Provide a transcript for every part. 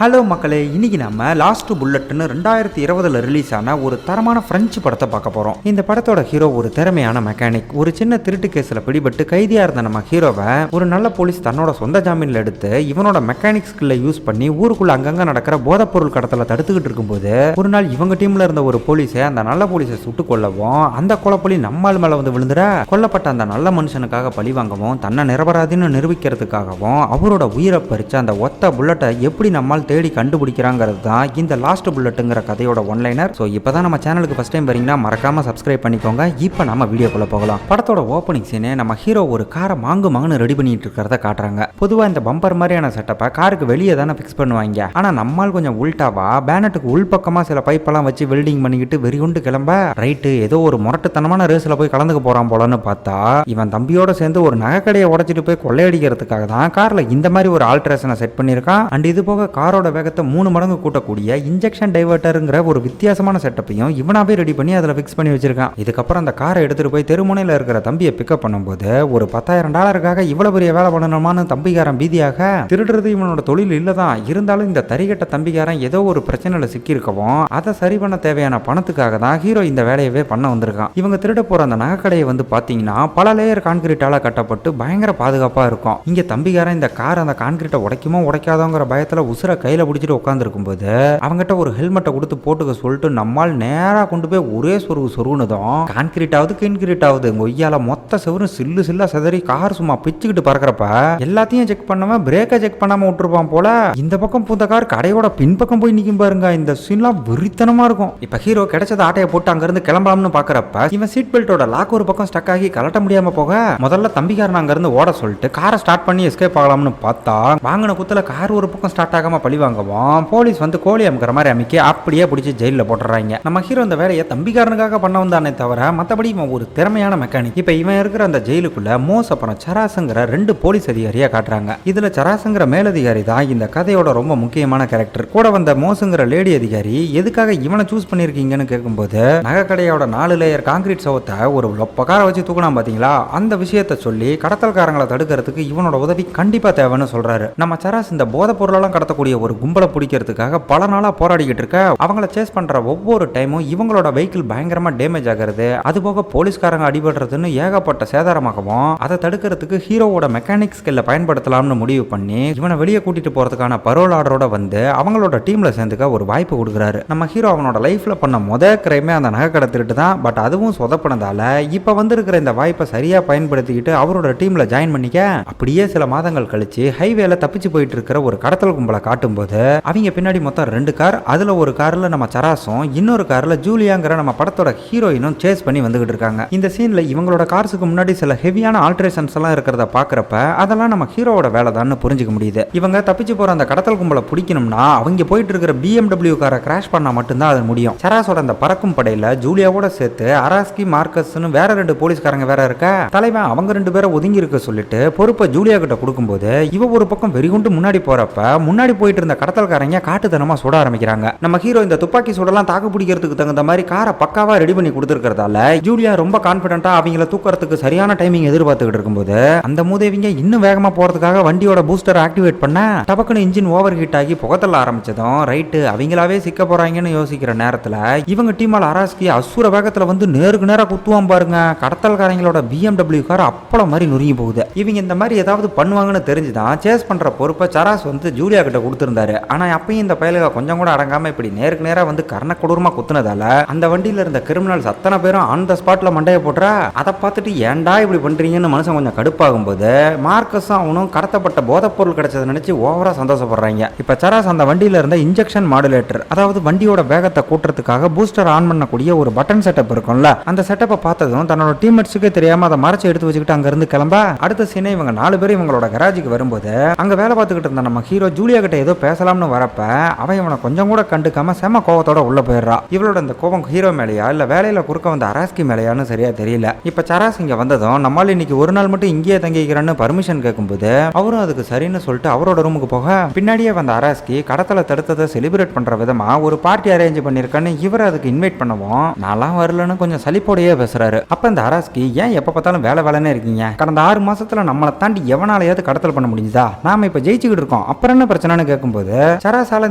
Hello மக்களே, இன்னைக்கு நம்ம லாஸ்ட் புல்லட்னு 2020 ரிலீஸ் ஆன ஒரு தரமான பிரெஞ்சு படத்தை பார்க்க போறோம். இந்த படத்தோட ஹீரோ ஒரு திறமையான மெக்கானிக். ஒரு சின்ன திருட்டு கேஸ்ல பிடிபட்டு கைதியா இருந்த நம்ம ஹீரோவை ஒரு நல்ல போலீஸ் தன்னோட சொந்த ஜாமீன்ல எடுத்து இவனோட மெக்கானிக் ஸ்கில்லை யூஸ் பண்ணி ஊருக்குள்ள அங்கங்க நடக்கிற போதைப் பொருள் கடத்தல தடுத்துக்கிட்டு இருக்கும்போது ஒரு நாள் இவங்க டீம்ல இருந்த ஒரு போலீஸை அந்த நல்ல போலீஸை சுட்டு கொல்லவும் அந்த கொலைப்பொலி நம்மால் மேல வந்து விழுந்துற கொல்லப்பட்ட அந்த நல்ல மனுஷனுக்காக பழி வாங்கவும் தன்னை நிரபராதின்னு நிரூபிக்கிறதுக்காகவும் அவரோட உயிரை பறிச்சு அந்த ஒத்த புல்லட்டை எப்படி நம்மால் தேடி கண்டுபிடிக்கிறாங்கிறது தான் இந்த லாஸ்ட் புல்லட்டுங்கிற கதையோட ஒன்லைனர். ஸோ இப்போதான் நம்ம சேனலுக்கு ஃபர்ஸ்ட் டைம் வரீங்கன்னா மறக்காம சப்ஸ்கிரைப் பண்ணிக்கோங்க. இப்போ நம்ம வீடியோக்குள்ள போகலாம். படத்தோட ஓப்பனிங் சீனே நம்ம ஹீரோ ஒரு காரை மாங்குன்னு ரெடி பண்ணிட்டு இருக்கிறத காட்டுறாங்க. பொதுவாக இந்த பம்பர் மாதிரியான செட்டப்பை காருக்கு வெளியே தானே ஃபிக்ஸ் பண்ணுவாங்க. ஆனால் நம்மால் கொஞ்சம் உள்டாவா பேனட்டுக்கு உள்பக்கமாக சில பைப்பெல்லாம் வச்சு வெல்டிங் பண்ணிக்கிட்டு வெறியுண்டு கிளம்ப ரைட்டு ஏதோ ஒரு முரட்டுத்தனமான ரேஸில் போய் கலந்துக்க போறான் போலன்னு பார்த்தா இவன் தம்பியோட சேர்ந்து ஒரு நகைக்கடையை உடைச்சிட்டு போய் கொள்ளையடிக்கிறதுக்காக தான் கார்ல இந்த மாதிரி ஒரு ஆல்ட்ரேஷனை செட் பண்ணியிருக்கான். அண்ட் இது போக காரோட வேகத்தை 3 மடங்கு கூட்டக்கூடிய இன்ஜெக்ஷன் டைவர்ட்டருங்கிற ஒரு வித்தியாசமான செட்டப்பையும் இவனாவே ரெடி பண்ணி அதில் ஃபிக்ஸ் பண்ணி வச்சிருக்கான். இதுக்கப்புறம் அந்த காரை எடுத்துட்டு போய் தெருமுனையில் இருக்கிற தம்பியை பிக்கப் பண்ணும்போது ஒரு $10,000 இவ்வளவு பெரிய வேலை பண்ணணுமான்னு தம்பிக்காரன் பீதியாக திருடுறது இவனோட தொழில் இல்லதான். இருந்தாலும் இந்த தரிகட்ட தம்பிக்காரன் ஏதோ ஒரு பிரச்சனையில சிக்கியிருக்கவும் அதை சரி பண்ண தேவையான பணத்துக்காக தான் ஹீரோ இந்த வேலையவே பண்ண வந்திருக்கான். இவங்க திருட போற அந்த நகைக்கடையை வந்து பாத்தீங்கன்னா பல லேயர் கான்கிரீட்டால கட்டப்பட்டு பயங்கர பாதுகாப்பா இருக்கும். இங்க தம்பிக்காரன் இந்த கார் அந்த கான்கிரீட்டை உடைக்குமோ உடைக்காதோங்கிற பயத்துல உசுர கையில பிடிச்சிட்டு உட்காந்துருக்கும் போது அவங்ககிட்ட ஒரு ஹெல்மெட்டை கொடுத்து போட்டுக்க சொல்லிட்டு நம்மால் நேரா கொண்டு போய் ஒரே சொருகுனதும் கான்கிரீட் ஆகுது கின்கிரீட் ஆகுது ஒய்யால மொத்த செவரும் சில்லு சில்லா செதறி கார் சும்மா பிச்சுக்கிட்டு பறக்கிறப்ப எல்லாத்தையும் செக் பண்ணாம பிரேக்கை செக் பண்ணாம விட்டுருப்பான் போல. இந்த பக்கம் பூந்த கார் கடையோட பின்பக்கம் போய் நிக்கும் பாருங்க. இந்த சீன்லாம் வெறித்தனமா இருக்கும். இப்ப ஹீரோ கிடைச்சத ஆட்டையை போட்டு அங்க இருந்து கிளம்பலாம்னு பாக்குறப்ப இவன் சீட் பெல்ட்டோட லாக் ஒரு பக்கம் ஸ்டக் ஆகி கலட்ட முடியாம போக முதல்ல தம்பிக்காரன் அங்க இருந்து ஓட சொல்லிட்டு காரை ஸ்டார்ட் பண்ணி எஸ்கேப் ஆகலாம்னு பார்த்தா வாங்கின குத்துல கார் ஒரு பக்கம் ஸ்டார்ட் ஆகாம பழி வாங்கவும் போலீஸ் வந்து கோழி அமுக்கிற மாதிரி அமைக்கி அப்படியே பிடிச்சி ஜெயிலில் போட்டுறாங்க. நம்ம ஹீரோ இந்த வேலையை தம்பிக்காரனுக்காக பண்ண வந்தானே தவிர மற்றபடி இவன் ஒரு திறமையான மெக்கானிக். இப்ப இவன் இருக்கிற அந்த ஜெயிலுக்குள்ள மோஸ் அப்புறம் சராசுங்கிற 2 போலீஸ் அதிகாரியா காட்டுறாங்க. இதுல சராசுங்கிற மேலதிகாரி தான் இந்த கதையோட ரொம்ப முக்கியமான கேரக்டர். கூட வந்த மோஸுங்கிற லேடி அதிகாரி எதுக்காக இவனை சூஸ் பண்ணிருக்கீங்கன்னு கேட்கும்போது நகைக்கடையோட 4 லேயர் கான்கிரீட் சவத்தை ஒரு லொப்பக்கார வச்சு தூக்கினா பாத்தீங்களா, அந்த விஷயத்தை சொல்லி கடத்தல்காரங்களை தடுக்கிறதுக்கு இவனோட உதவி கண்டிப்பா தேவைன்னு சொல்றாரு. நம்ம சராஸ் இந்த போதை பொருளெல்லாம் கடத்தக்கூடிய ஒரு கும்பலை பிடிக்கிறதுக்காக பல நாளா போராடிக்கிட்டு இருக்க அவங்கள சேஸ் பண்ற ஒவ்வொரு டைமும் இவங்களோட வெஹிக்கிள் பயங்கரமா டேமேஜ் ஆகிறது, அது போக போலீஸ்காரங்க அடிபடுறதுன்னு ஏகப்பட்ட சேதாரமாகவும் அதை தடுக்கிறதுக்கு ஹீரோவோட மெக்கானிக் ஸ்கில்லை பயன்படுத்தலாம்னு முடிவு பண்ணி இவனை வெளியே கூட்டிட்டு போறதுக்கான பரோல் ஆர்டரோட வந்து அவங்களோட டீம்ல சேர்ந்துக்க ஒரு வாய்ப்பு கொடுக்குறாரு. நம்ம ஹீரோ அவனோட லைஃப்ல பண்ண கிரைமே அந்த நகை கடத்திட்டு தான். பட் அதுவும் சொதப்பினதால இப்ப வந்திருக்கிற இந்த வாய்ப்பை சரியா பயன்படுத்திக்கிட்டு அவரோட டீம்ல ஜாயின் பண்ணிக்க அப்படியே சில மாதங்கள் கழிச்சு ஹைவேல தப்பிச்சு போயிட்டு இருக்கிற ஒரு கடத்தல் கும்பலை காட்டும் போது அவங்க பின்னாடி மொத்தம் 2 கார், அதுல ஒரு கார்ல நம்ம சராசும் இன்னொரு கார்ல ஜூலியாங்கிற நம்ம படத்தோட ஹீரோயினும் சேஸ் பண்ணி வந்துகிட்டு இருக்காங்க. இந்த சீன்ல இவங்களோட கார்ஸுக்கு முன்னாடி சில ஹெவியான ஆல்ட்ரேஷன்ஸ் எல்லாம் இருக்கிறத பாக்குறப்ப அதெல்லாம் நம்ம ஹீரோவோட வேலை தான் புரிஞ்சுக்க முடியுது. இவங்க தப்பிச்சு போற அந்த கடத்தல் கும்பலை பிடிக்கணும்னா அவங்க போயிட்டு இருக்கிற BMW காரை கிராஷ் பண்ணா மட்டும்தான் அது முடியும். சராசோட அந்த பறக்கும் படையில ஜூலியாவோட சேர்த்து அராஸ்கி மார்க்கஸ்னு வேற 2 போலீஸ்காரங்க வேற இருக்க தலைவன் அவங்க 2 பேரை ஒதுங்கி இருக்க சொல்லிட்டு பொறுப்பை ஜூலியா கிட்ட கொடுக்கும்போது இவ ஒரு பக்கம் வெறிகுண்டு முன்னாடி போறப்ப முன்னாடி போயிட்டு இருந்த கடத்தல்காரங்க காட்டுத்தனமா சுட ஆரம்பிக்கிறாங்க. நம்ம ஹீரோ இந்த துப்பாக்கி சூடெல்லாம் தாக்கு பிடிக்கிறதுக்கு தகுந்த மாதிரி காரை பக்காவா ரெடி பண்ணி கொடுத்துருக்கிறதால ஜூலியா ரொம்ப கான்பிடண்டா அவங்கள தூக்கறதுக்கு சரியான டைமிங் எதிர்பார்த்துக்கிட்டு இருக்கும்போது அந்த மூதேவிங்க இன்னும் வேகமா போறதுக்காக வண்டியோட பூஸ்டர் ஆக்டிவேட் பண்ண டபக்குன்னு இன்ஜின் ஓவர் ஹீட் ஆகி புகத்தள்ள ஆரம்பிச்சதும் ரைட்டு அவங்களாவே சிக்க போறாங்கன்னு யோசிக்கிற நேரத்துல இவங்க டீமால் அராஸ்கி அசுர வேகத்துல வந்து நேருக்கு நேரா குத்துவான் பாருங்க. கடத்தல்காரங்களோட BMW கார் அப்பளம் மாதிரி நுருங்கி போகுது. இவங்க இந்த மாதிரி ஏதாவது பண்ணுவாங்கன்னு தெரிஞ்சுதான் சேஸ் பண்ற பொறுப்பை சராஸ் வந்து ஜூலியா கிட்ட கொடுத்திருந்தாரு. ஆனா அப்பயும் இந்த பயலுக கொஞ்சம் கூட அடங்காம இப்படி நேருக்கு நேரா வந்து கர்ண கொடூரமா குத்துனதால அந்த வண்டியில இருந்த கிரிமினல்ஸ் அத்தனை பேரும் ஆன் த ஸ்பாட்ல மண்டைய போடுறா. அதை பார்த்துட்டு ஏன்டா இப்படி பண்றீங்கன்னு மனுஷன் கொஞ்சம் கடுப்பாகும் போது மார்க்கஸும் அவனும் கடத்தப்பட்ட போதைப் பொருள் கிடைச்சதை நினைச்சு ஓவரா சந்தோஷப்படுறாங்க. இப்ப சராஸ் அந்த வண்டியில இருந்த இன்ஜெக்ஷன் மாடுலேட்டர், அதாவது வண்டியோட வேகத்தை கூட்டுறதுக்காக பூஸ்டர் ஆன் பண்ணக்கூடிய ஒரு பட்டன் செட்டப் இருக்கும்ல, அந்த செட்டப்பை பார்த்ததும் தன்னோட டீம்மேட்ஸுக்கே தெரியாம அதை மறைச்சு எடுத்து வச்சுக்கிட்டு அங்க இருந்து கிளம்ப அடுத்த சீனே இவங்க 4 பேரும் இவங்களோட கராஜுக்கு வரும்போது அங்க வேலை பார்த்துக்கிட்டு இருந்த நம்ம ஹீரோ ஜூலியா கிட்ட ஏதோ பேசலாம்னு வரப்ப அவன் இவனை கொஞ்சம் கூட கண்டுக்காம செம கோவத்தோட உள்ள போயிடுறா. இவளோட இந்த கோபம் ஹீரோ மேலையா இல்ல வேலையில குறுக்க வந்த அராஸ்கி மேலையான்னு சரியா தெரியல. இப்ப சராஸ் இங்க வந்ததும் நம்மால் இன்னைக்கு ஒரு நாள் மட்டும் இங்கேயே தங்கிக்கிறான்னு பர்மிஷன் கேட்கும்போது அவரும் அதுக்கு சரின்னு சொல்லிட்டு அவரோட ரூமுக்கு போக பின்னாடியே வந்த அராஸ்கி கடத்தலை தடுத்ததை செலிப்ரேட் பண்ற விதமா ஒரு பார்ட்டி அரேஞ்ச் பண்ணிருக்கான்னு இவர் அதுக்கு இன்வைட் பண்ணவும் நான்லாம் வரலன்னு கொஞ்சம் சலிப்போடையே பேசுறாரு. அப்ப இந்த அராஸ்கி ஏன் எப்ப பார்த்தாலும் வேலைன்னு இருக்கீங்க, கடந்த 6 மாசத்துல நம்மளை தாண்டி எவனாலையாவது கடத்தல் பண்ண முடியுதா, நாம இப்ப ஜெயிச்சுக்கிட்டு இருக்கோம், அப்புறம் என்ன பிரச்சனைன்னு கேட்கும் பார்க்கும்போது சராசால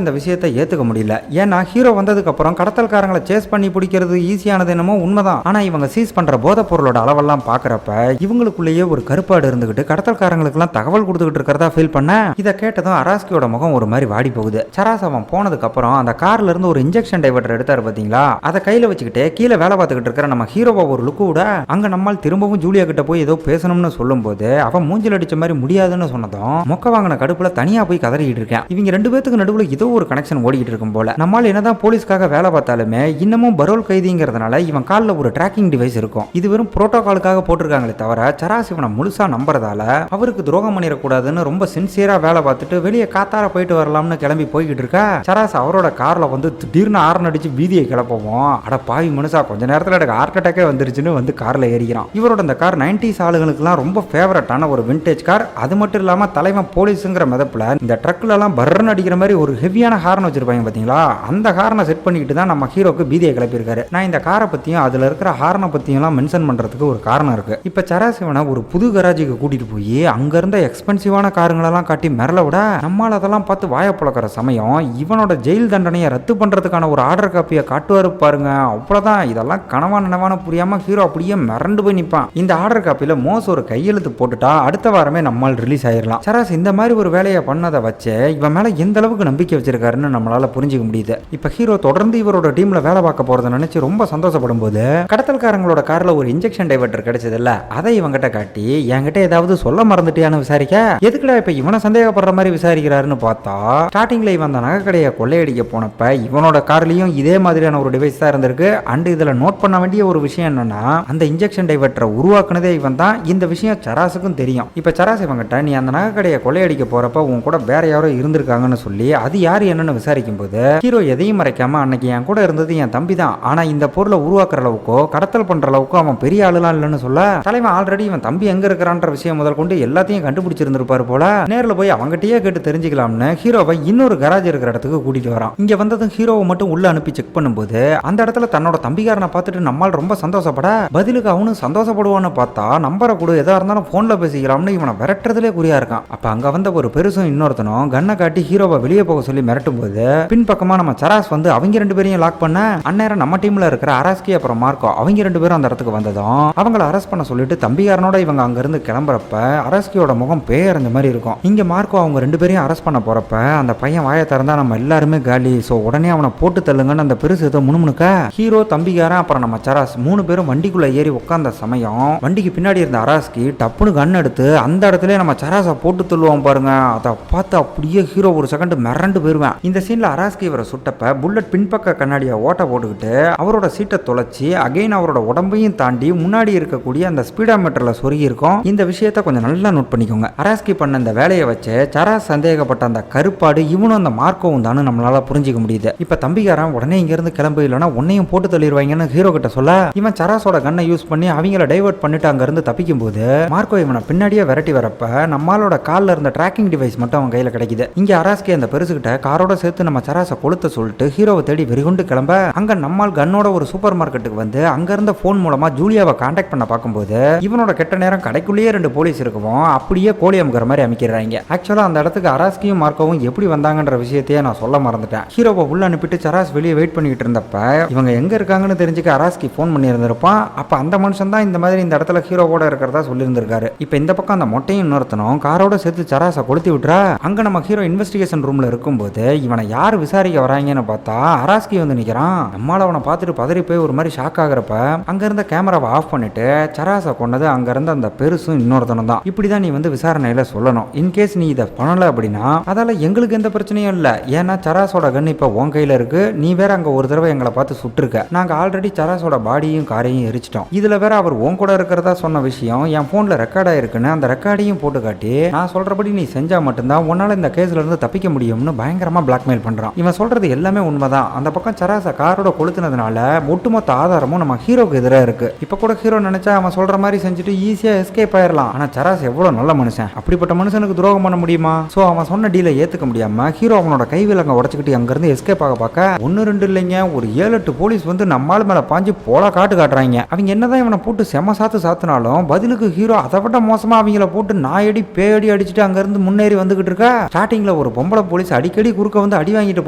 இந்த விஷயத்தை ஏத்துக்க முடியல. ஏன்னா ஹீரோ வந்ததுக்கு அப்புறம் கடத்தல்காரங்களை சேஸ் பண்ணி பிடிக்கிறது ஈஸியானது என்னமோ உண்மைதான். ஆனா இவங்க சீஸ் பண்ற போதை பொருளோட அளவெல்லாம் பாக்குறப்ப இவங்களுக்குள்ளேயே ஒரு கருப்பாடு இருந்துகிட்டு கடத்தல்காரங்களுக்கு எல்லாம் தகவல் கொடுத்துக்கிட்டு இருக்கிறதா ஃபீல் பண்ண இதை கேட்டதும் அராஸ்கியோட முகம் ஒரு மாதிரி வாடி போகுது. சராஸ் அவன் போனதுக்கு அப்புறம் அந்த கார்ல இருந்து ஒரு இன்ஜெக்ஷன் டைவர்டர் எடுத்தாரு பாத்தீங்களா, அதை கையில வச்சுக்கிட்டு கீழே வேலை பார்த்துக்கிட்டு இருக்கிற நம்ம ஹீரோவை ஒரு லுக்கு விட அங்க நம்மால் திரும்பவும் ஜூலியா கிட்ட போய் ஏதோ பேசணும்னு சொல்லும் போது அவன் மூஞ்சில் அடிச்ச மாதிரி முடியாதுன்னு சொன்னதும் மொக்க வாங்கின கடுப்புல தனியா போய் கதறிட்டு இருக்கேன். இவங்க ரெண்டு பேத்துக்கு நடுவுல ஏதோ ஒரு கனெக்ஷன் ஓடிட்டு இருக்கும் போல. நம்மால் என்னதான் போலீஸ்க்காக வேலை பார்த்தாலுமே இன்னமும் பரோல் கைதிங்கிறதுனால இவன் காலில் ஒரு ட்ராக்கிங் டிவைஸ் இருக்கும். இது வெறும் புரோட்டோகாலுக்காக போட்டிருக்காங்களே தவிர சராஸ் இவனை முழுசா நம்புறதால அவருக்கு துரோகம் பண்ணிடக்கூடாதுன்னு ரொம்ப சின்சியரா வேலை பார்த்துட்டு வெளியே காத்தார போயிட்டு வரலாம்னு கிளம்பி போய்கிட்டு இருக்கா. சராஸ் அவரோட கார்ல வந்து திடீர்னு ஆரன் அடிச்சு வீதியை கிளப்பவும் அட பாவி மனுஷா கொஞ்ச நேரத்தில் எனக்கு ஹார்ட் அட்டாக்கே வந்துருச்சுன்னு வந்து கார்ல ஏறிக்கிறான். இவரோட இந்த கார் 90s ஆளுங்களுக்குலாம் ரொம்ப ஃபேவரட்டான ஒரு விண்டேஜ் கார். அது மட்டும் இல்லாம தலைவன் போலீஸுங்கிற மெதப்புல இந்த ட்ரக்ல எல்லாம் பர்ரன் அடிக்கிற மாதிரி ஒரு ஹெவியான ஹார்ன் வச்சிருப்பாங்க பாத்தீங்களா, அந்த ஹார்னை செட் பண்ணிக்கிட்டு தான் நம்ம ஹீரோக்கு பீதியை கிளப்பியிருக்காரு. நான் இந்த காரை பத்தியும் அதுல இருக்கிற ஹார்னை பத்தியும் மென்ஷன் பண்றதுக்கு ஒரு காரணம் இருக்கு. இப்ப சராஸ் இவனை ஒரு புது கராஜுக்கு கூட்டிட்டு போய் அங்க இருந்த எக்ஸ்பென்சிவான காருங்களெல்லாம் காட்டி மிரள விட நம்மால் அதெல்லாம் பார்த்து வாய புழக்கிற சமயம் இவனோட ஜெயில் தண்டனையை ரத்து பண்றதுக்கான ஒரு ஆர்டர் காப்பியை காட்டுவாரு பாருங்க. அவ்வளவுதான், இதெல்லாம் கனவா நனவான புரியாம ஹீரோ அப்படியே மிரண்டு போய் நிற்பான். இந்த ஆர்டர் காப்பியில மோஸ் ஒரு கையெழுத்து போட்டுட்டா அடுத்த வாரமே நம்மால் ரிலீஸ் ஆயிடலாம். சராஸ் இந்த மாதிரி ஒரு வேலையை பண்ணதை வச்சு இவன் மேல எந்த அளவுக்கு நம்பிக்கை வச்சிருக்காருன்னு நம்மளால புரிஞ்சுக்க முடியுது. இப்ப ஹீரோ தொடர்ந்து இவரோட டீம்ல வேலை பார்க்க போறதை நினைச்சு ரொம்ப சந்தோஷப்படும் போது கடத்தல்காரங்களோட கார்ல ஒரு இன்ஜெக்ஷன் டைவர்டர் கிடைச்சது இல்ல, அதை இவங்கிட்ட காட்டி என்கிட்ட ஏதாவது சொல்ல மறந்துட்டியான்னு விசாரிக்க எதுக்குடா இப்ப இவனை சந்தேகப்படுற மாதிரி விசாரிக்கிறாருன்னு பார்த்தா ஸ்டார்டிங்ல இவன் அந்த நகைக்கடையை கொள்ளையடிக்க போனப்ப இவனோட கார்லயும் இதே மாதிரியான ஒரு டிவைஸ் தான் இருந்திருக்கு. அண்ட் இதுல நோட் பண்ண வேண்டிய ஒரு விஷயம் என்னன்னா அந்த இன்ஜெக்ஷன் டைவர்டரை உருவாக்குனதே இவன் தான். இந்த விஷயம் சராசுக்கும் தெரியும். இப்ப சராஸ் இவங்கிட்ட நீ அந்த நகைக்கடையை கொள்ளையடிக்க போறப்ப உன் கூட வேற யாரோ இருந்திருக்காங்கன்னு சொல்லி அது யாரு என்னன்னு விசாரிக்கும் போது ஹீரோ எதையும் மறைக்காம அன்னைக்கு என் கூட இருந்தது என் தம்பி தான், ஆனா இந்த பொருளை உருவாக்குற அளவுக்கோ கடத்தல் பண்ற அளவுக்கோ அவன் பெரிய ஆளுலாம் இல்லைன்னு சொல்ல தலைவன் ஆல்ரெடி இவன் தம்பி எங்க இருக்கிறான்ற விஷயம் முதல் கொண்டு எல்லாத்தையும் கண்டுபிடிச்சிருந்திருப்பாரு போல. நேரில் போய் அவங்ககிட்டயே கேட்டு தெரிஞ்சுக்கலாம்னு ஹீரோவை இன்னொரு கராஜ் இருக்கிற இடத்துக்கு கூட்டிட்டு வரான். இங்க வந்ததும் ஹீரோவை மட்டும் உள்ள அனுப்பி செக் பண்ணும்போது அந்த இடத்துல தன்னோட தம்பிக்காரனை பார்த்துட்டு நம்மால் ரொம்ப சந்தோஷப்பட பதிலுக்கு அவனும் சந்தோஷப்படுவான்னு பார்த்தா நம்பரை கூட எதா இருந்தாலும் போன்ல பேசிக்கலாம்னு இவனை விரட்டுறதுலே குறியா இருக்கான். அப்ப அங்க வந்த ஒரு பெருசும் இன்னொருத்தனும் கண்ணை காட்டி ஹீரோவை வெளியே போக சொல்லி மிரட்டும் போது பின்பக்கமா நம்ம சராஸ் வந்து அவங்க ரெண்டு பேரையும் லாக் பண்ண அந்நேரம் நம்ம டீம்ல இருக்கிற அராஸ்கி அப்புறம் மார்க்கோ அவங்க ரெண்டு பேரும் அந்த இடத்துக்கு வந்ததும் அவங்கள அரெஸ்ட் பண்ண சொல்லிட்டு தம்பிக்காரனோட இவங்க அங்க இருந்து கிளம்புறப்ப அராஸ்கியோட முகம் பேரஞ்ச மாதிரி இருக்கும். இங்க மார்க்கோ அவங்க ரெண்டு பேரையும் அரெஸ்ட் பண்ண போறப்ப அந்த பையன் வாயை திறந்தா நம்ம எல்லாருமே காலி, சோ உடனே அவனை போட்டு தள்ளுங்கன்னு அந்த பெருசு ஏதோ முணுமுணுக்க ஹீரோ தம்பிக்காரன் அப்புறம் நம்ம சராஸ் மூணு பேரும் வண்டிக்குள்ள ஏறி உட்கார்ந்த சமயம் வண்டிக்கு பின்னாடி இருந்த அராஸ்கி டப்புனு கண் எடுத்து அந்த இடத்துல நம்ம சராஸை போட்டு தள்ளுவோம் பாருங்க. அதை பார்த்து அப்படியே ஹீரோ ஒரு செகண்ட் மிரண்டு போயிருவேன். இந்த சீன்ல அராஸ்கி இவரை சுட்டப்ப புல்லட் பின்பக்க கண்ணாடியை ஓட்ட போட்டுக்கிட்டு அவரோட சீட்டை தொலைச்சி அகைன் அவரோட உடம்பையும் தாண்டி முன்னாடி இருக்கக்கூடிய அந்த ஸ்பீடாமீட்டர்ல சொருகி இருக்கும். இந்த விஷயத்தை கொஞ்சம் நல்லா நோட் பண்ணிக்கோங்க. அராஸ்கி பண்ண இந்த வேலையை வச்சு சராஸ் சந்தேகப்பட்ட அந்த கருப்பாடு இவனும் அந்த மார்க்கோவும் தானு நம்மளால புரிஞ்சிக்க முடியுது. இப்ப தம்பிக்காரன் உடனே இங்க இருந்து கிளம்பு இல்லைன்னா உன்னையும் போட்டு தள்ளிடுவாங்கன்னு ஹீரோ கிட்ட சொல்ல இவன் சராஸோட கண்ணை யூஸ் பண்ணி அவங்கள டைவர்ட் பண்ணிட்டு அங்க இருந்து தப்பிக்கும் போது மார்க்கோ இவனை பின்னாடியே விரட்டி வரப்ப நம்மளோட கால்ல இருந்த ட்ராக்கிங் டிவைஸ் மட்டும் அவன் கையில கிடைக்குது. இங்க அராஸ்கி அந்த பெருசுகிட்ட காரோட சேர்த்து நம்ம சராஸை கொளுத்த சொல்லிட்டு ஹீரோவை தேடி வெறிகுண்டு கிளம்ப அங்க நம்மால் கண்ணோட ஒரு சூப்பர் மார்க்கெட்டுக்கு வந்து அங்க இருந்த போன் மூலமா ஜூலியாவை கான்டாக்ட் பண்ண பார்க்கும்போது இவனோட கெட்ட நேரம் கடைக்குள்ளேயே ரெண்டு போலீஸ் இருக்கும் அப்படியே கோழி அமுக்கிற மாதிரி அமைக்கிறாங்க. ஆக்சுவலா அந்த இடத்துக்கு அராஸ்கியும் மார்க்கோவும் எப்படி வந்தாங்கன்ற விஷயத்தையே நான் சொல்ல மறந்துட்டேன். ஹீரோவை உள்ள அனுப்பிட்டு சராஸ் வெளியே வெயிட் பண்ணிட்டு இருந்தப்ப இவங்க எங்க இருக்காங்கன்னு தெரிஞ்சுக்க அராஸ்கி போன் பண்ணி இருந்திருப்பான். அப்ப அந்த மனுஷன் தான் இந்த மாதிரி இந்த இடத்துல ஹீரோவோட இருக்கிறதா சொல்லி இருந்திருக்காரு. இப்ப இந்த பக்கம் அந்த மொட்டையும் இன்னொருத்தனும் காரோட சேர்த்து சராஸை கொளுத்தி விட்டுறா. அங்க நம்ம ஹீரோ இன்வெஸ்டிகேஷன் ரூம்ல இருக்கும்போது இவனை யார் விசாரிக்க வராங்கன்னு பார்த்தா அராஸ்கி வந்து நிக்கிறான். நம்மளால அவனை பார்த்துட்டு பதறி போய் ஒரு மாதிரி ஷாக் ஆகுறப்ப அங்க இருந்த கேமராவை ஆஃப் பண்ணிட்டு சராஸை கொண்டது அங்க இருந்த அந்த பெருசும் இன்னொருத்தனும் தான். இப்படிதான் நீ வந்து விசாரணையில சொல்லணும். இன்கேஸ் நீ இதை பண்ணல அப்படின்னா அதால எங்களுக்கு எந்த பிரச்சனையும் இல்ல. ஏன்னா சராஸோட கன் இப்ப உன் கையில இருக்கு. நீ வேற அங்க ஒரு தடவை எங்களை பார்த்து சுட்டுருக்க. நாங்க ஆல்ரெடி சராஸோட பாடியும் காரையும் எரிச்சிட்டோம். இதுல வேற அவர் உன் கூட இருக்கிறதா சொன்ன விஷயம் என் போன்ல ரெக்கார்ட் ஆயிருக்குன்னு அந்த ரெக்கார்டையும் போட்டு காட்டி நான் சொல்றபடி நீ செஞ்சா மட்டும்தான் உன்னால இந்த கேஸ்ல இருந்து தப்பிக்க முடியும்னு பயங்கரமா பிளாக்மெயில் பண்றான். இவன் சொல்றது எல்லாமே உண்மைதான். அந்த பக்கம் சராஸை காரோட கொளுத்துனதுனால ஒட்டுமொத்த ஆதாரமும் நம்ம ஹீரோக்கு எதிராக இருக்கு. இப்ப கூட ஹீரோ நினைச்சா அவன் சொல்ற மாதிரி செஞ்சுட்டு ஈஸியா எஸ்கேப் ஆயிரலாம். ஆனா சராஸ் எவ்வளவு நல்ல மனுஷன், அப்படிப்பட்ட மனுஷனுக்கு துரோகம் பண்ண முடியுமா? சோ அவன் சொன்ன டீலை ஏத்துக்க முடியாம ஹீரோ அவனோட கைவிலங்க உடச்சுக்கிட்டு அங்க இருந்து எஸ்கேப் ஆக பார்க்க 1-2 இல்லைங்க ஒரு 7-8 போலீஸ் வந்து நம்மால் மேல பாஞ்சு போல காட்டுறாங்க. அவங்க என்னதான் இவனை போட்டு செம சாத்துனாலும் பதிலுக்கு ஹீரோ அதை விட மோசமா அவங்கள போட்டு நாயடி பேயடி அடிச்சுட்டு அங்க இருந்து முன்னேறி வந்துகிட்டு இருக்க. ஸ்டார்டிங்ல ஒரு ஒரு பொம்பளை போலீஸ் அடிக்கடி குறுக்க வந்து அடி வாங்கிட்டு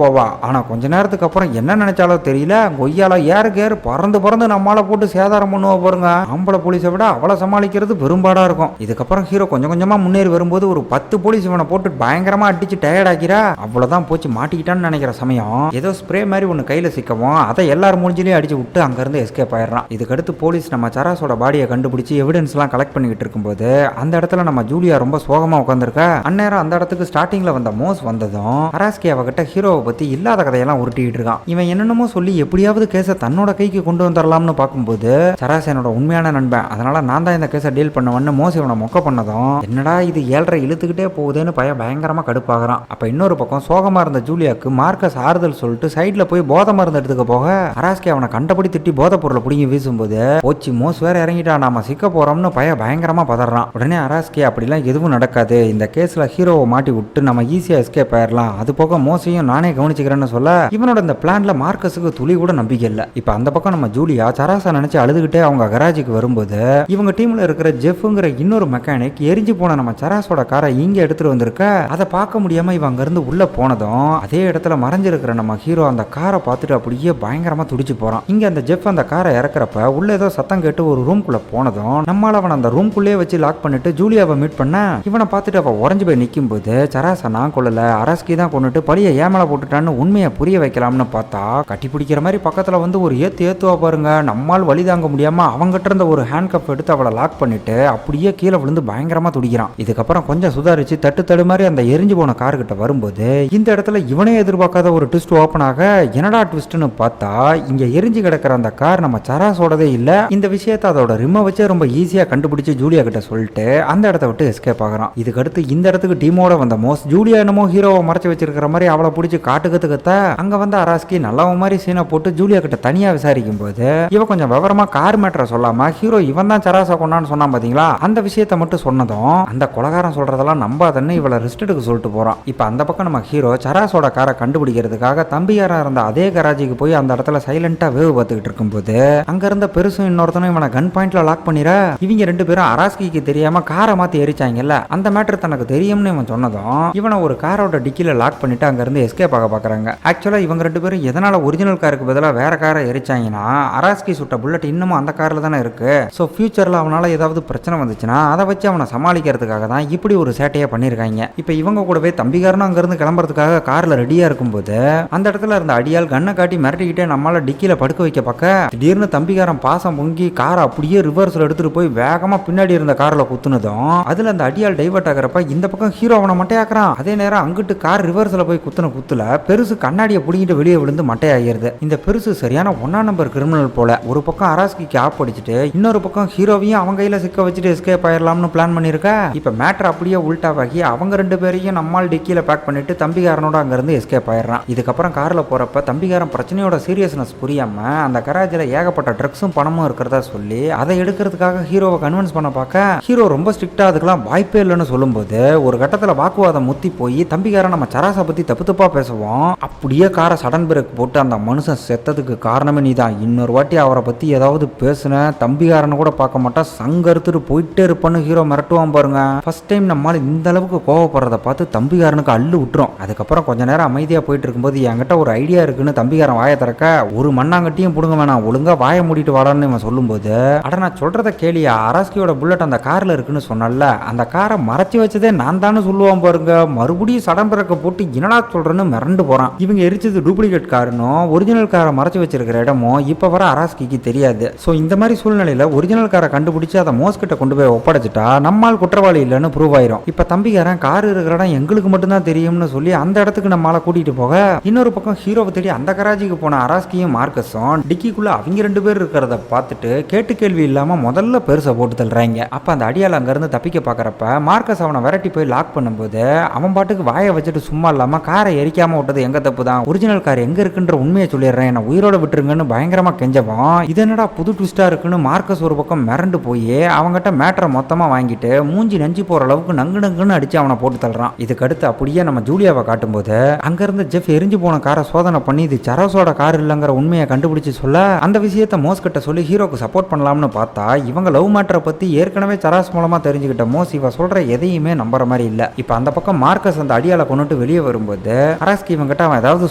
போவா. ஆனா கொஞ்ச நேரத்துக்கு அப்புறம் என்ன நினைச்சாலோ தெரியல, கொய்யால ஏறுக்கு ஏறு பறந்து நம்மால போட்டு சேதாரம் பண்ணுவா பாருங்க. ஆம்பளை போலீஸை விட அவளை சமாளிக்கிறது பெரும்பாடா இருக்கும். இதுக்கப்புறம் ஹீரோ கொஞ்சம் கொஞ்சமா முன்னேறி வரும்போது ஒரு 10 போலீஸ் இவனை போட்டு பயங்கரமா அடிச்சு டயர்ட் ஆக்கிறா. அவ்வளவுதான் போச்சு, மாட்டிக்கிட்டான்னு நினைக்கிற சமயம் ஏதோ ஸ்ப்ரே மாதிரி ஒன்னு கையில சிக்கவும் அதை எல்லாரும் மூஞ்சிலையும் அடிச்சு விட்டு அங்கிருந்து எஸ்கேப் ஆயிடுறான். இதுக்கடுத்து போலீஸ் நம்ம சராஸோட பாடியை கண்டுபிடிச்சு எவிடன்ஸ் எல்லாம் கலெக்ட் பண்ணிட்டு இருக்கும்போது அந்த இடத்துல நம்ம ஜூலியா ரொம்ப சோகமா உட்காந்துருக்கா. அந்நேரம் அந்த இடத்துக்கு ஸ்டார்டிங்ல வந்த மோஸ் வந்ததும் அரஸ்கி அவகிட்ட ஹீரோவை பத்தி இல்லாத கதையெல்லாம் உருட்டிட்டு இருக்கான். இவன் என்னென்னமோ சொல்லி எப்படியாவது கேஸை தன்னோட கைக்கு கொண்டு வந்துடலாம்னு பார்க்கும்போது சராஸ் என்னோட உண்மையான நண்பன், அதனால நான் தான் இந்த கேஸை டீல் பண்ணவன்னு மோஸ் இவனை மொக்க பண்ணதும் என்னடா இது 7.5 இழுத்துக்கிட்டே போகுதுன்னு பயங்கரமா கடுப்பாகிறான். அப்ப இன்னொரு பக்கம் சோகமா இருந்த ஜூலியாக்கு மார்க்கஸ் ஆறுதல் சொல்லிட்டு சைட்ல போய் போதை மருந்து எடுத்துக்க போக அரஸ்கி அவனை கண்டபடி திட்டி போதை பொருளை பிடிங்கி வீசும்போது போச்சு மோஸ் வேற இறங்கிட்டா, நாம சிக்க போறோம்னு பயங்கரமா பதறான். உடனே அரஸ்கி அப்படிலாம் எதுவும் நடக்காது, இந்த கேஸ்ல ஹீரோவை மாட்டி விட்டு நம்ம ஈஸியா எஸ்கேப் ஆயிடலாம், அது போக மோசையும் நானே கவனிச்சுக்கிறேன்னு சொல்ல இவனோட இந்த பிளான்ல மார்க்கஸுக்கு துளி கூட நம்பிக்கை இல்ல. இப்ப அந்த பக்கம் நம்ம ஜூலியா சராசா நினைச்சு அழுதுகிட்டே அவங்க கராஜுக்கு வரும்போது இவங்க டீம்ல இருக்கிற ஜெஃப்ங்கிற இன்னொரு மெக்கானிக் எரிஞ்சு போன நம்ம சராஸோட காரை இங்க எடுத்துட்டு வந்திருக்க. அதை பார்க்க முடியாம இவங்க இருந்து உள்ள போனதும் அதே இடத்துல மறைஞ்சிருக்கிற நம்ம ஹீரோ அந்த காரை பார்த்துட்டு அப்படியே பயங்கரமா துடிச்சு போறான். இங்க அந்த ஜெஃப் அந்த காரை இறக்குறப்ப உள்ள ஏதோ சத்தம் கேட்டு ஒரு ரூம்குள்ள போனதும் நம்மால அவன் அந்த ரூம்குள்ளே வச்சு லாக் பண்ணிட்டு ஜூலியாவை மீட் பண்ண இவனை பார்த்துட்டு அவ உறைஞ்சு போய் நிற்கும் போது சராசா நான் கொள்ளல, அரஸ்கி தான் கொண்டுட்டு பழிய ஏமலை போட்டுட்டான்னு உண்மையை புரிய வைக்கலாம்னு பார்த்தா கட்டி பிடிக்கிற மாதிரி பக்கத்துல வந்து ஒரு ஏத்துவா பாருங்க. நம்மால் வழி தாங்க முடியாம அவங்ககிட்ட இருந்த ஒரு ஹேண்ட் கப் எடுத்து அவளை லாக் பண்ணிட்டு அப்படியே கீழே விழுந்து பயங்கரமா துடிக்கிறான். இதுக்கப்புறம் கொஞ்சம் சுதாரிச்சு தட்டு மாதிரி அந்த எரிஞ்சு போன கார் கிட்ட வரும்போது இந்த இடத்துல இவனே எதிர்பார்க்காத ஒரு ட்விஸ்ட் ஓபன் ஆக என்னடா ட்விஸ்ட்னு பார்த்தா இங்க எரிஞ்சு கிடக்கிற அந்த கார் நம்ம சராஸோடதே இல்ல. இந்த விஷயத்தை அதோட ரிம்மை வச்சே ரொம்ப ஈஸியா கண்டுபிடிச்சு ஜூலியா கிட்ட சொல்லிட்டு அந்த இடத்த விட்டு எஸ்கேப் ஆகிறான். இதுக்கடுத்து இந்த இடத்துக்கு டீமோட வந்த மோஸ் ஜூலியா என்னமோ ஹீரோவை மறைச்சு வச்சிருக்கிற மாதிரி அவளை பிடிச்சி காட்டுக்கத்துக்கத்த அங்க வந்து அரஸ்கி நல்லவ மாதிரி சீனை போட்டு ஜூலியா கிட்ட தனியா விசாரிக்கும் போது இவ கொஞ்சம் விவரமா கார் மேட்டரை சொல்லாம ஹீரோ இவன் தான் சராசா கொண்டான்னு சொன்னான் பாத்தீங்களா, அந்த விஷயத்தை மட்டும் சொன்னதும் அந்த கொலகாரம் சொல்றதெல்லாம் நம்பாதன்னு இவளை ரெஸ்ட் எடுக்க சொல்லிட்டு போறான். இப்ப அந்த பக்கம் நம்ம ஹீரோ சராசோட காரை கண்டுபிடிக்கிறதுக்காக தம்பியாரா இருந்த அதே கராஜிக்கு போய் அந்த இடத்துல சைலண்டா வேவு பார்த்துக்கிட்டு இருக்கும்போது அங்க இருந்த பெருசும் இன்னொருத்தனும் இவனை கன் பாயிண்ட்ல லாக் பண்ணிர. இவங்க 2 பேரும் அரஸ்கிக்கு தெரியாம காரை மாத்தி எரிச்சாங்கல்ல, அந்த மேட்டர் தனக்கு தெரியும்னு இவன் சொன்னதும் இவனை ஒரு காரோட டிக்கில லாக் பண்ணிட்டு அங்க இருந்து எஸ்கேப் ஆக பாக்குறாங்க. ஆக்சுவலா இவங்க 2 பேரும் எதனால ஒரிஜினல் காருக்கு பதிலாக வேற காரை எரிச்சாங்கன்னா அரஸ்கி சுட்ட புல்லட் இன்னமும் அந்த கார்ல தானே இருக்கு. சோ ஃபியூச்சர்ல அவனால ஏதாவது பிரச்சனை வந்துச்சுன்னா அதை வச்சு அவனை சமாளிக்கிறதுக்காக தான் இப்படி ஒரு சேட்டையா பண்ணிருக்காங்க. இப்ப இவங்க கூடவே தம்பிகாரனும் அங்க இருந்து கிளம்புறதுக்காக கார்ல ரெடியா இருக்கும்போது அந்த இடத்துல இருந்த அடியால் கண்ணை காட்டி மிரட்டிக்கிட்டே நம்மளால டிக்கில படுக்க வைக்க பார்க்க திடீர்னு தம்பிகாரன் பாசம் பொங்கி காரை அப்படியே ரிவர்ஸ்ல எடுத்துட்டு போய் வேகமா பின்னாடி இருந்த கார்ல குத்துனதும் அதுல அந்த அடியால் டைவர்ட் ஆகிறப்ப இந்த பக்கம் ஹீரோ அவனை மட்டையாக்குறான். அதே நேரம் அங்கிட்டு கார் ரிவர்ஸ்ல போய் குத்துன குத்துல பெருசு கண்ணாடியை புடிங்கிட்டு வெளியே விழுந்து மட்டையாகிருது. இந்த பெருசு சரியான 1ஆம் நம்பர் கிரிமினல் போல. ஒரு பக்கம் அரஸ்கிக்கு ஆப் அடிச்சுட்டு இன்னொரு பக்கம் ஹீரோவையும் அவங்க கையில சிக்க வச்சுட்டு எஸ்கேப் ஆயிடலாம்னு பிளான் பண்ணிருக்க. இப்ப மேட்டர் அப்படியே உல்டாவாகி அவங்க 2 பேரையும் நம்மால் டிக்கில பேக் பண்ணிட்டு தம்பிகாரனோட அங்க இருந்து எஸ்கேப் ஆயிடுறான். இதுக்கப்புறம் கார்ல போறப்ப தம்பிகாரன் பிரச்சனையோட சீரியஸ்னஸ் புரியாம அந்த கராஜில ஏகப்பட்ட ட்ரக்ஸும் பணமும் இருக்கிறதா சொல்லி அதை எடுக்கிறதுக்காக ஹீரோவை கன்வின்ஸ் பண்ண பார்க்க ஹீரோ ரொம்ப ஸ்ட்ரிக்டா அதுக்கெல்லாம் வாய்ப்பே இல்லைன்னு சொல்லும்போது ஒரு கட்டத்துல வாக்குவாதம் முத்தி போய் தம்பிகாரன் நம்ம சராசை பத்தி தப்பு பேசுவோம். அப்படியே காரை சடன் பிரேக் போட்டு அந்த மனுஷன் செத்ததுக்கு காரணமே நீதான், இன்னொரு வாட்டி அவரை பத்தி ஏதாவது பேசுன தம்பிகாரனை கூட பார்க்க மாட்டா சங்கருத்துட்டு போயிட்டே இருப்பான்னு ஹீரோ மிரட்டுவான் பாருங்க. ஃபர்ஸ்ட் டைம் நம்மால இந்த அளவுக்கு கோவப்படுறத பார்த்து தம்பிகாரனுக்கு அள்ளு விட்டுரும். அதுக்கப்புறம் கொஞ்ச நேரம் அமைதியா போயிட்டு இருக்கும்போது என்கிட்ட ஒரு ஐடியா இருக்குன்னு தம்பிகாரன் வாயை திறக்க ஒரு மண்ணாங்கட்டியும் புடுங்க வேணாம், ஒழுங்கா வாயை மூடிட்டு வாடான்னு இவன் சொல்லும்போது அட நான் சொல்றத கேளியா, அரஸ்கியோட புல்லட் அந்த கார்ல இருக்குன்னு சொன்னல, அந்த காரை மறைச்சு வச்சதே நான் தானே சொல்லுவான் பாருங்க. மறுபடியும் சடன் பிறக்க போட்டு என்னடா சொல்றேன்னு மிரண்டு போறான். இவங்க எரிச்சது டூப்ளிகேட் காருனும் ஒரிஜினல் காரை மறைச்சு வச்சிருக்கிற இடமும் இப்ப வர அரஸ்கிக்கு தெரியாது. சோ இந்த மாதிரி சூழ்நிலையில ஒரிஜினல் காரை கண்டுபிடிச்சு அதை மோஸ் கிட்ட கொண்டு போய் ஒப்படைச்சிட்டா நம்மால் குற்றவாளி இல்லைன்னு ப்ரூவ் ஆயிரும். இப்ப தம்பிக்காரன் கார் இருக்கிற இடம் எங்களுக்கு மட்டும்தான் தெரியும்னு சொல்லி அந்த இடத்துக்கு நம்மால கூட்டிட்டு போக இன்னொரு பக்கம் ஹீரோவை தேடி அந்த கராஜிக்கு போன அரஸ்கியும் மார்க்கஸும் டிக்கிக்குள்ள அவங்க 2 பேர் இருக்கிறத பார்த்துட்டு கேட்டு கேள்வி இல்லாம முதல்ல பெருசை போட்டு தள்ளுறாங்க. அப்ப அந்த அடியால் அங்க இருந்து தப்பிக்க பாக்குறப்ப மார்க்கஸ் அவனை விரட்டி போய் லாக் பண்ணும்போது அவன் பாட்டுக்கு வாயை வச்சுட்டு சும்மா இல்லாம காரை எரிக்காம விட்டது எங்க தப்பு தான், ஒரிஜினல் கார் எங்க இருக்குன்ற உண்மையை சொல்லிடுறேன், என்ன உயிரோட விட்டுருங்கன்னு பயங்கரமா கெஞ்சவும் இது என்னடா புது ட்விஸ்டா இருக்குன்னு மார்க்கஸ் ஒரு பக்கம் மிரண்டு போய் அவங்ககிட்ட மேட்டரை மொத்தமா வாங்கிட்டு மூஞ்சி நஞ்சு போற அளவுக்கு நங்குன்னு அடிச்சு அவனை போட்டு தள்ளுறான். இதுக்கடுத்து அப்படியே நம்ம ஜூலியாவை காட்டும்போது அங்க இருந்து ஜெஃப் எரிஞ்சு போன காரை சோதனை பண்ணி இது சராஸோட கார் இல்லங்கிற உண்மையை கண்டுபிடிச்சு சொல்ல அந்த விஷயத்த மோஸ் கிட்ட சொல்லி ஹீரோக்கு சப்போர்ட் பண்ணலாம்னு பார்த்தா இவங்க லவ் மேட்டரை பத்தி ஏற்கனவே சராஸ் மூலமா தெரிஞ்சுக்கிட்ட மோஸ் இவ சொல்ற எதையுமே நம்புற மாதிரி இல்ல. இப்ப அந்த பக்கம் மார்க்கஸ் அந்த அடியால கொண்டுட்டு வெளியே வரும்போது அரஸ்கி இவங்கிட்ட அவன் ஏதாவது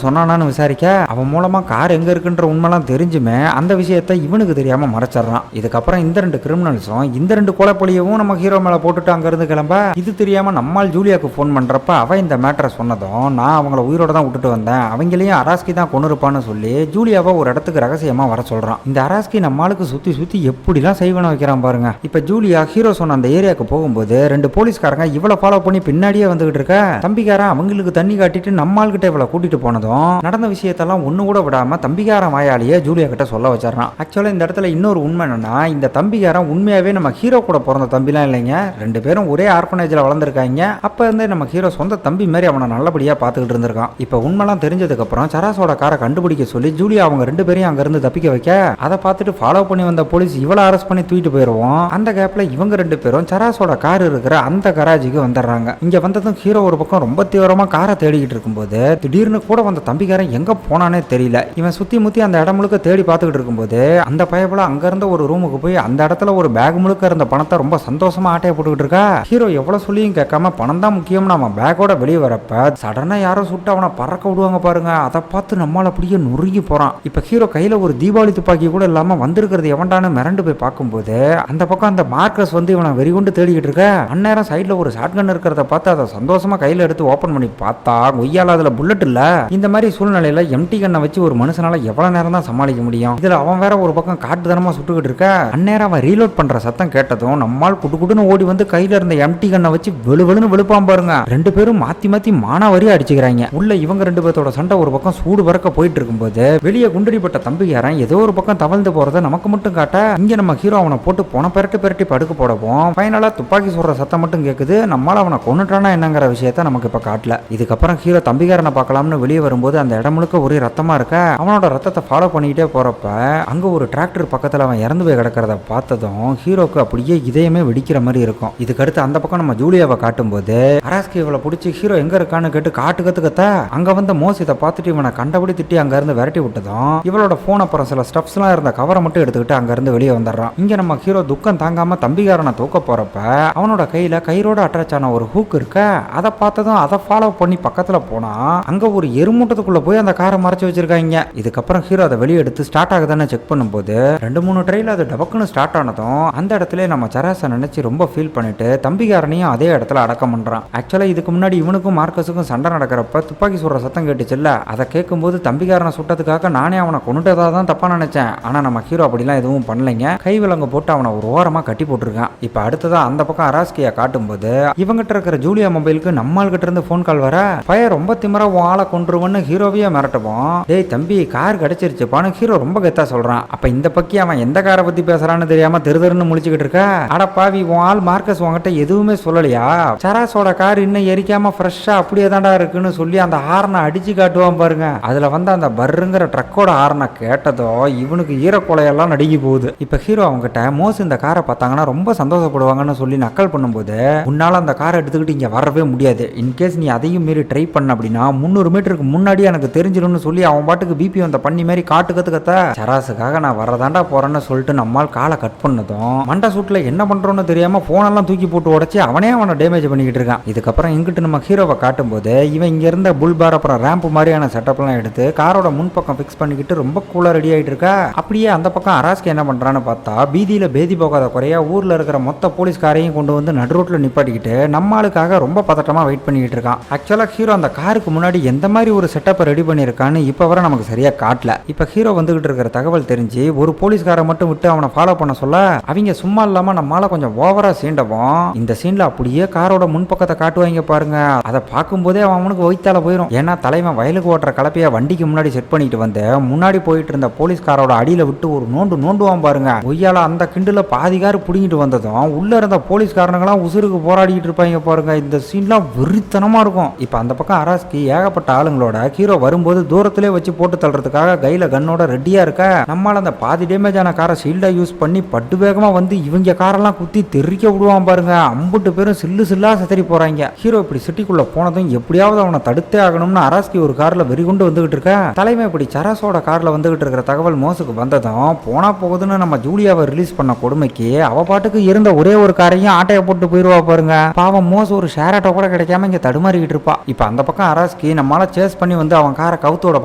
சொன்னானான்னு விசாரிக்க அவன் மூலமா கார் எங்க இருக்குன்ற உண்மைலாம் தெரிஞ்சுமே அந்த விஷயத்த இவனுக்கு தெரியாம மறைச்சிடறான். இதுக்கப்புறம் இந்த 2 கிரிமினல்ஸும் இந்த 2 கொலைப்பொழியவும் நம்ம ஹீரோ மேல போட்டுட்டு அங்க இருந்து கிளம்ப இது தெரியாம நம்மால் ஜூலியாக்கு போன் பண்றப்ப அவ இந்த மேட்டரை சொன்னதும் நான் அவங்கள உயிரோட தான் விட்டுட்டு வந்தேன், அவங்களையும் அரஸ்கி தான் கொன்னுருப்பான்னு சொல்லி ஜூலியாவை ஒரு இடத்துக்கு ரகசியமா வர சொல்றான். இந்த அரஸ்கி நம்மளுக்கு சுத்தி சுத்தி எப்படிலாம் செய்வன வைக்கிறான் பாருங்க. இப்ப ஜூலியா ஹீரோ சொன்ன அந்த ஏரியாவுக்கு போகும்போது 2 போலீஸ்காரங்க இவளை ஃபாலோ பண்ணி பின்னாடியே வந்துகிட்டு இருக்க தம்பிக்காரன் அவங்களுக்கு தண்ணி காட்டிட்டு நம்மால்கிட்ட இவளை கூட்டிட்டு போனதும் நடந்த விஷயத்தெல்லாம் ஒண்ணு கூட விடாம தம்பிக்காரன் வாயாலேயே ஜூலியா கிட்ட சொல்ல வச்சிடறான். ஆக்சுவலா இந்த இடத்துல இன்னொரு உண்மை என்னன்னா இந்த தம்பிக்காரன் உண்மையாவே நம்ம ஹீரோ கூட பிறந்த தம்பிலாம் இல்லைங்க, 2 பேரும் ஒரே ஆர்பனேஜ்ல வளர்ந்துருக்காங்க. அப்ப இருந்தே நம்ம ஹீரோ சொந்த தம்பி மாதிரி அவனை நல்லபடியா பாத்துக்கிட்டு இருந்திருக்கான். இப்ப உண்மைலாம் தெரிஞ்சதுக்கு அப்புறம் சராஸோட காரை கண்டுபிடிக்க சொல்லி ஜூலியா அவங்க 2 பேரையும் அங்க இருந்து தப்பிக்க வைக்க அதை பார்த்துட்டு ஃபாலோ பண்ணி வந்த போலீஸ் இவளை அரெஸ்ட் பண்ணி தூக்கிட்டு போயிருவோம். அந்த கேப்ல இவங்க 2 பேரும் சராஸோட கார் இருக்கிற அந்த கராஜுக்கு வந்துடுறாங்க. இங்க வந்ததும் ஹீரோ ஒரு பக்கம் ரொம்ப தீவிரமா காரை தேடிக்கிட்டு இருக்கும்போது திடீர்னு கூட வந்த தம்பிக்காரன் எங்க போனானே தெரியல. இவன் சுத்தி முத்தி அந்த இடம் முழுக்க தேடி பார்த்துக்கிட்டு இருக்கும்போது அந்த பயபுல அங்க இருந்த ஒரு ரூமுக்கு போய் அந்த இடத்துல ஒரு பேக் முழுக்க இருந்த பணத்தை ரொம்ப சந்தோஷமா ஆட்டைய போட்டுக்கிட்டு இருக்கா. ஹீரோ எவ்வளவு சொல்லியும் கேட்காம பணம் தான் முக்கியம்னு அவன் பேக்கோட வெளியே வரப்ப சடனா யாரோ சுட்டு அவனை பறக்க விடுவாங்க பாருங்க. அதை பார்த்து நம்மால அப்படியே நொறுங்கி போறான். இப்ப ஹீரோ கையில ஒரு தீபாவளி துப்பாக்கி கூட இல்லாம வந்திருக்கிறது எவன்டான்னு மிரண்டு போய் பார்க்கும்போது அந்த பக்கம் அந்த மார்க்கஸ் வந்து இவனை வெறிகொண்டு தேடிக்கிட்டு இருக்க. அந்நேரம் சைட்ல ஒரு ஷாட்கன் இருக்கிறத பார்த்து அதை சந்தோஷமா கையில எடுத்து ஓபன் பண்ணி பார்த்தா கொய்யால அதுல புல்லட் இல்ல. இந்த மாதிரி சூழ்நிலையில எம்டி கண்ணை வச்சு ஒரு மனுஷனால எவ்வளவு நேரம் தான் சமாளிக்க முடியும். இதுல அவன் வேற ஒரு பக்கம் காட்டுத்தனமா சுட்டுக்கிட்டு இருக்க. அந்நேரம் அவன் ரீலோட் பண்ற சத்தம் கேட்டதும் நம்மால் குடுக்குடுன்னு ஓடி வந்து கையில இருந்த எம்டி கண்ணை வச்சு வெளுவெளுன்னு வெளுப்பான் பாருங்க. 2 பேரும் மாத்தி மாத்தி மானாவரி அடிச்சுக்கிறாங்க. உள்ள இவங்க 2 பேர்த்தோட சண்டை ஒரு பக்கம் சூடு பறக்க போயிட்டு இருக்கும்போது வெளியே குண்டடிப்பட்ட தம்பிக்காரன் ஏதோ ஒரு பக்கம் தவழ்ந்து போறத நமக்கு மட்டும் காட்ட இங்க நம்ம ஹீரோ அவனை போட்டு போன பெரட்டி படுக்க போடவும் ஃபைனலா துப்பாக்கி சொல்ற சத்தம் மட்டும் கேக்குது. நம்மால அவனை கொன்னுட்டானா என்னங்கிற விஷயத்த நமக்கு இப்ப காட்டல. இதுக்கப்புறம் ஹீரோ தம்பிக்காரனை பார்க்கலாம்னு வெளியே வரும்போது அந்த இடம் முழுக்க ஒரே ரத்தமா இருக்க அவனோட ரத்தத்தை ஃபாலோ பண்ணிக்கிட்டே போறப்ப அங்க ஒரு டிராக்டர் பக்கத்துல அவன் இறந்து போய் கிடக்கிறத பார்த்ததும் ஹீரோக்கு அப்படியே இதயமே வெடிக்கிற மாதிரி இருக்கும். இதுக்கடுத்து அந்த பக்கம் நம்ம ஜூலியாவை காட்டும் போது அரஸ்கி இவளை பிடிச்சி ஹீரோ எங்க இருக்கான்னு கேட்டு கத்துக்கத்த அங்க வந்த மோஸ் இதை பார்த்துட்டு இவனை கண்டபடி திட்டி அங்க இருந்து விரட்டி விட்டதும் இவளோட போன் அப்புறம் சில ஸ்டப்ஸ் எல்லாம் இருந்த கவரை மட்டும் எடுத்துக்கிட்டு அங்க இருந்து வெளியே வந்துடுறான். இங்க நம்ம ஹீரோ துக்கம் தாங்காம தம்பிக்காரனை தூக்க போறப்ப அவனோட கையில கயிறோட அட்டாச் ஆன ஒரு ஹூக் இருக்க. அதை பார்த்ததும் அதை ஃபாலோ பண்ணி பக்கத்துல போனா அங்க ஒரு எருமூட்டத்துக்குள்ள போய் அந்த காரை மறைச்சு வச்சிருக்காங்க. இதுக்கப்புறம் ஹீரோ அதை வெளியே எடுத்து ஸ்டார்ட் ஆகுதான்னு செக் பண்ணும்போது 2-3 ட்ரைல அது டபக்குன்னு ஸ்டார்ட் ஆனதும் அந்த இடத்துல நம்ம சராசை நினைச்சு ரொம்ப ஃபீல் பண்ணிட்டு தம்பிக்காரனையும் அதே இடத்துல அடக்கம் பண்றான். ஆக்சுவலா இதுக்கு முன்னாடி இவனுக்கும் மார்க்கஸுக்கும் சண்டை நடக்கிறப்ப துப்பாக்கி சுடுற சத்தம் கேட்டுச்சுல்ல, அதை கேட்கும்போது தம்பிக்காரனை சுட்டதுக்காக நானே அவனை கொண்டுட்டதா தான் தப்பா நினைச்சேன். ஆனா நம்ம ஹீரோ அப்படிலாம் எதுவும் பண்ணலைங்க. கை விலங்கு போட்டு அவனை ஒரு ஓரமா கட்டி போட்டிருக்கான். இப்ப அடுத்ததா அந்த பக்கம் அராஸ்கியா காட்டும்போது இவங்கிட்ட இருக்கிற ஜூலியா மொபைலுக்கு நம்மால் கிட்ட இருந்து போன் கால் வர பையன் ரொம்ப திமிரா உன் ஆளை கொன்றுவன்னு ஹீரோவையே மிரட்டுவோம். டேய் தம்பி கார் கிடைச்சிருச்சுப்பான்னு ஹீரோ ரொம்ப கெத்தா சொல்றான். அப்ப இந்த பக்கி அவன் எந்த காரை பத்தி பேசுறான்னு தெரியாம தெருன்னு முழிச்சுக்கிட்டு இருக்க. அடப்பாவி உன் ஆள் மார்க்கஸ் உங்ககிட்ட எதுவுமே சொல்லலையா? சராஸோட கார் இன்னும் எரிக்காம ஃப்ரெஷ்ஷா அப்படியே தாண்டா இருக்குன்னு சொல்லி அந்த ஹார்னை அடிச்சு காட்டுவான் பாருங்க. அதுல வந்து அந்த பர்ருங்கிற ட்ரக்கோட ஹார்னை கேட்டதோ இவனுக்கு ஈரக்கொலையெல்லாம் நடுங்கி போகுது. இப்ப ஹீரோ அவங்ககிட்ட மோஸ் இந்த காரை பார்த்தாங்கன்னா ரொம்ப சந்தோஷப்படுவாங்கன்னு சொல்லி நக்கல் பண்ணும்போது உன்னால அந்த காரை எடுத்துக்கிட்டு இங்க வரவே முடியாது, இன்கேஸ் நீ அதையும் மீறி ட்ரை பண்ண அப்படின்னா 300 மீட்டருக்கு முன்னாடி எனக்கு தெரிஞ்சிடும்னு சொல்லி அவன் பாட்டுக்கு பிபி வந்த பண்ணி மாதிரி கத்த சராசுக்காக நான் வரதாண்டா போறேன்னு சொல்லிட்டு நம்மால் காலை கட் பண்ணதும் மண்டை சூட்ல என்ன பண்றோன்னு தெரியாம போனெல்லாம் தூக்கி போட்டு உடச்சி அவனே அவனை டேமேஜ் பண்ணிக்கிட்டு இருக்கான். இதுக்கப்புறம் இங்கிட்டு நம்ம ஹீரோவை காட்டும் போது இவன் இங்க இருந்த புல் பார் அப்புறம் ரேம்ப் மாதிரியான செட்டப் எல்லாம் எடுத்து காரோட முன்பக்கம் பிக்ஸ் பண்ணிக்கிட்டு ரொம்ப கூலா ரெடி ஆயிட்டு இருக்கா. அப்படியே அந்த பக்கம் அராஸ்கி என்ன பண்றான்னு பார்த்தா பீதியில பேதி போகாத குறையா ஊர்ல இருக்கிற மொத்த போலீஸ்காரையும் கொண்டு வந்து நடு ரோட்ல நிப்பாட்டிக்கிட்டு நம்மளுக்காக ரொம்ப பதட்டமா வெயிட் பண்ணிக்கிட்டு இருக்கான். ஆக்சுவலா ஹீரோ அந்த காருக்கு முன்னாடி எந்த மாதிரி ஒரு செட்டப்பை ரெடி பண்ணிருக்கான்னு இப்ப வர நமக்கு சரியா காட்டல. இப்ப ஹீரோ வந்துகிட்டு இருக்கிற தகவல் தெரிஞ்சு ஒரு போலீஸ்காரை மட்டும் விட்டு அவனை ஃபாலோ பண்ண சொல்ல அவங்க சும்மா இல்லாம நம்மால கொஞ்சம் ஓவரா சீண்டவும் இந்த சீன்ல அப்படியே காரோட முன்பக்கத்தை காட்டுவாங்க பாருங்க. அதை பார்க்கும் போதே அவனுக்கு வயித்தால போயிடும். ஏன்னா தலைவன் வயலுக்கு ஓட்டுற கலப்பையா வண்டிக்கு முன்னாடி செட் பண்ணிட்டு வந்து முன்னாடி போயிட்டு இருந்த போலீஸ்காரோட அடியில விட்டு ஒரு நோண்டுவான் பாருங்க. ஒய்யால அந்த கிண்டுல பாதி காரு புடிங்கிட்டு வந்ததும் உள்ள இருந்த போலீஸ்காரனுங்களாம் உசுருக்கு போராடிட்டு இருப்பாங்க பாருங்க. இந்த சீன்லாம் வெறித்தனமா இருக்கும். இப்ப அந்த பக்கம் அராஸ்கி ஏகப்பட்ட ஆளுங்களோட ஹீரோ வரும்போது தூரத்திலே வச்சு போட்டு தள்ளுறதுக்காக கையில கண்ணோட ரெடியா இருக்க. நம்மால அந்த பாதி டேமேஜ் ஆன காரை ஷீல்டா யூஸ் பண்ணி பட்டு வேகமா வந்து இவங்க காரெல்லாம் குத்தி தெறிக்க விடுவான் பாருங்க. 50 பேரும் சில்லா சத்தரி போறாங்க. ஹீரோ இப்படி சிட்டிக்குள்ள போனதும் எப்படியாவது அவனை தடுத்தே ஆகணும்னு அராஸ்கி ஒரு கார்ல வெறிகொண்டு வந்துகிட்டு இருக்க. தலைமை இப்படி சராஸோட கார்ல வந்துகிட்டு இருக்கிற தகவல் மோஸுக்கு வந்ததும் போனா போகுதுன்னு நம்ம ஜூலியாவை ரிலீஸ் பண்ண கொடுமைக்கு அவ பாட்டுக்கு இருந்த ஒரே ஒரு காரையும் ஆட்டையை போட்டு போயிருவா பாருங்க. பாவம் மோஸ் ஒரு ஷேர் ஆட்டோ கூட கிடைக்காம தெரியாம இங்க தடுமாறிக்கிட்டு இருப்பா. இப்ப அந்த பக்கம் அராஸ்கி நம்மளால சேஸ் பண்ணி வந்து அவன் காரை கவுத்தோட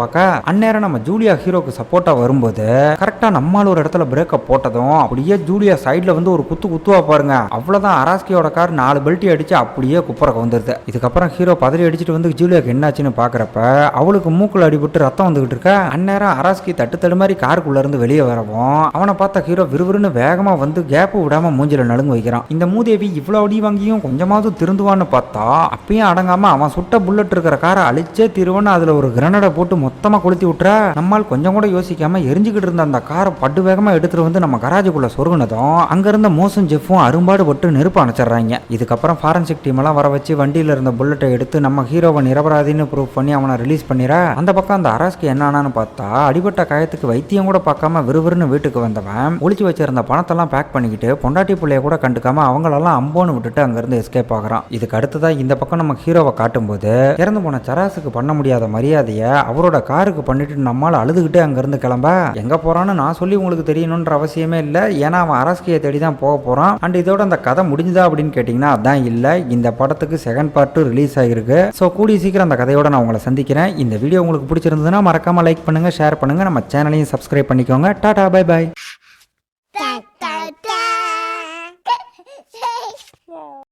பார்க்க அந்நேரம் நம்ம ஜூலியா ஹீரோக்கு சப்போர்ட்டா வரும்போது கரெக்டா நம்மால ஒரு இடத்துல பிரேக்கப் போட்டதும் அப்படியே ஜூலியா சைட்ல வந்து ஒரு குத்துவா பாருங்க. அவ்வளவுதான், அராஸ்கியோட கார் 4 பெல்ட்டி அடிச்சு அப்படியே குப்புற வந்துருது. இதுக்கப்புறம் ஹீரோ பதறி அடிச்சுட்டு வந்து ஜூலியாக்கு என்னாச்சுன்னு பாக்குறப்ப அவளுக்கு மூக்குல அடிபட்டு ரத்தம் வந்துகிட்டு இருக்க. அந்நேரம் அராஸ்கி தட்டு மாதிரி காருக்குள்ள இருந்து வெளியே வரவும் அவனை பார்த்த ஹீரோ விறுவிறுன்னு வேகமா வந்து கேப் விடாம மூஞ்சில நடுங்க வைக்கிறான். இந்த மூதேவி இவ்வளவு அடி வாங்கியும் கொஞ்சமாவது திருந்துவான்னு பார்த்தா அப்பயும் அடங்காம அவன் சுட்ட புல்லட் இருக்கிற காரை அழிச்சே தீருவன்னு அதுல ஒரு கிரனடை போட்டு மொத்தமா கொளுத்தி விட்டுற. நம்மால் கொஞ்சம் கூட யோசிக்காம எரிஞ்சுக்கிட்டு இருந்த அந்த காரை பட்டு வேகமா எடுத்துட்டு வந்து நம்ம கராஜுக்குள்ள சொருகுனதும் அங்க இருந்த மோசம் ஜெஃப்பும் அரும்பாடு பட்டு நெருப்பு அணைச்சிடுறாங்க. இதுக்கப்புறம் ஃபாரன்சிக் டீம் எல்லாம் வர வச்சு வண்டியில இருந்த புல்லட்டை எடுத்து நம்ம ஹீரோவை நிரபராதின்னு ப்ரூவ் பண்ணி அவனை ரிலீஸ் பண்ணிற. அந்த பக்கம் அந்த அராஸ்கி என்னானான்னு பார்த்தா அடிபட்ட காயத்துக்கு வைத்தியம் கூட பார்க்காம விறுவிறுன்னு வீட்டுக்கு வந்தவன் ஒளிச்சு வச்சிருந்த பணத்தெல்லாம் பேக் பண்ணிக்கிட்டு பொண்டாட்டி பிள்ளைய கூட கண்டுக்காம அவங்களெல்லாம் அம்போன்னு விட்டுட்டு அங்கிருந்து எஸ்கேப் ஆகிறான். இதுக்கு அடுத்ததான் இந்த பக்கம் நம்ம ஹீரோவை காட்டும்போது இறந்து போன சராசுக்கு பண்ண முடியாத மரியாதையை அவரோட காருக்கு பண்ணிட்டு நம்மால அழுதுகிட்டே அங்கிருந்து கிளம்ப. எங்க போறான்னு நான் சொல்லி உங்களுக்கு தெரியணும்ன்ற அவசியமே இல்லை, ஏன்னா அவன் அராஸ்கியை தேடி தான் போக போறான். அண்ட் இதோட அந்த கதை முடிஞ்சுதா அப்படின்னு கேட்டீங்கன்னா அதான் இல்லை. இந்த படத்துக்கு செகண்ட் பார்ட் ரிலீஸ் ஆகிருக்கு. ஸோ கூடிய சீக்கிரம் அந்த கதையோட நான் உங்களை சந்திக்கிறேன். இந்த வீடியோ உங்களுக்கு பிடிச்சிருந்ததுன்னா மறக்காம லைக் பண்ணுங்க, ஷேர் பண்ணுங்க, நம்ம சேனலையும் சப்ஸ்கிரைப் பண்ணிக்கோங்க. Tata, bye bye.